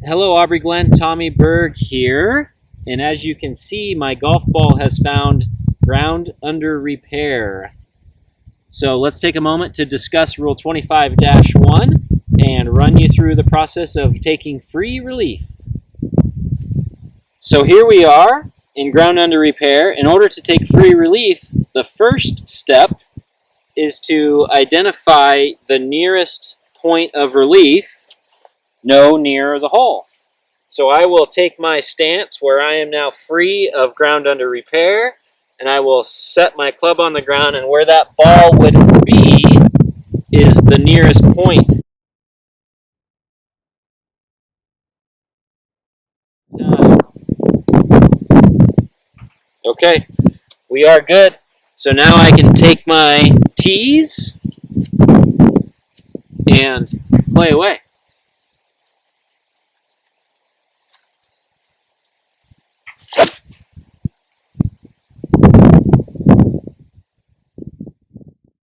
Hello Aubrey Glen, Tommy Berg here, and as you can see my golf ball has found ground under repair. So let's take a moment to discuss Rule 25-1 and run you through the process of taking free relief. So here we are in ground under repair. In order to take free relief, the first step is to identify the nearest point of relief no nearer the hole. So I will take my stance where I am now free of ground under repair, and I will set my club on the ground, and where that ball would be is the nearest point. Okay, we are good. So now I can take my tees and play away.